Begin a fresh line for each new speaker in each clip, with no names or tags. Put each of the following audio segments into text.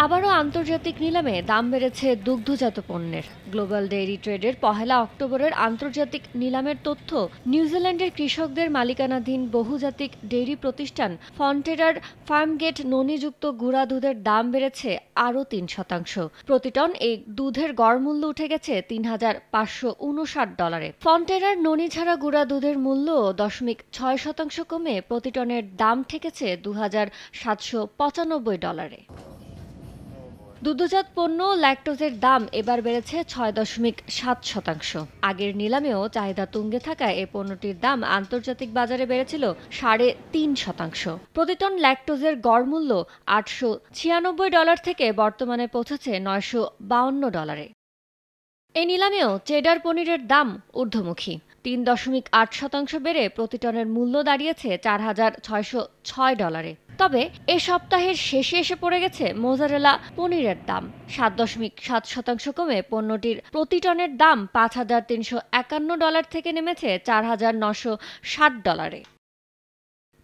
আবারও আন্তর্জাতিক নিলামে দাম বেড়েছে দুগ্ধজাত পণ্যের। গ্লোবাল ডেইরি ট্রেডের পহেলা অক্টোবরের আন্তর্জাতিক নিলামের তথ্য নিউজিল্যান্ডের কৃষকদের মালিকানাধীন বহুজাতিক ডেইরি প্রতিষ্ঠান ফন্টেরার ফার্মগেট ননিযুক্ত গুঁড়া দুধের দাম বেড়েছে আরও ৩%। প্রতি টন এই দুধের গড় মূল্য উঠে গেছে $৩,৫৫৯। ফন্টেরার ননি ছাড়া গুঁড়া দুধের মূল্য 0.৬% কমে প্রতি টনের দাম ঠেকেছে $২,৭৯৫। দুগ্ধজাত পণ্য ল্যাকটোজের দাম এবার বেড়েছে ৬.৭%। আগের নিলামেও চাহিদা তুঙ্গে থাকায় এ পণ্যটির দাম আন্তর্জাতিক বাজারে বেড়েছিল $৩.৫%। প্রতি টন ল্যাকটোজের গড় মূল্য $৮৯৬ থেকে বর্তমানে পৌঁছেছে $৯৫২। এই নিলামেও চেডার পনিরের দাম ঊর্ধ্বমুখী। ৩.৮% বেড়ে প্রতি টনের মূল্য দাঁড়িয়েছে $৪,৬০৬। তবে এ সপ্তাহের শেষে এসে পড়ে গেছে মোজারেলা পনিরের দাম। ৭.৭% কমে পণ্যটির প্রতি টনের দাম $৫,৩৫১ থেকে নেমেছে $৪,৯৬০।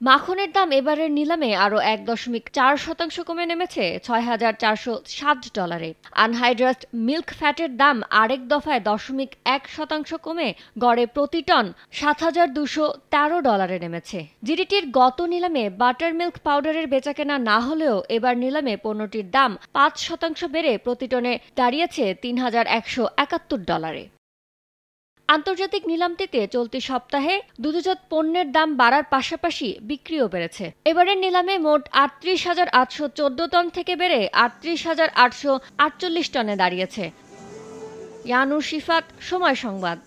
মাখনের দাম এবারের নিলামে আরও ১.৪% কমে নেমেছে $৬,৪৬০। আনহাইড্রাসড মিল্ক ফ্যাটের দাম আরেক দফায় 0.১% কমে গড়ে প্রতি টন $৭,২১৩ নেমেছে। জিডিটির গত নিলামে বাটার মিল্ক পাউডারের বেচাকেনা না হলেও এবার নিলামে পণ্যটির দাম ৫% বেড়ে প্রতি টনে দাঁড়িয়েছে $৩,১৭১। আন্তর্জাতিক নিলামটিতে চলতি সপ্তাহে দুগ্ধজাত পণ্যের দাম বাড়ার পাশাপাশি বিক্রিও বেড়েছে। এবারের নিলামে মোট ৩৮,৮১৪ টন থেকে বেড়ে ৩৮,৮৪৮ টনে দাঁড়িয়েছে। ইয়ানুর শিফাত, সময় সংবাদ।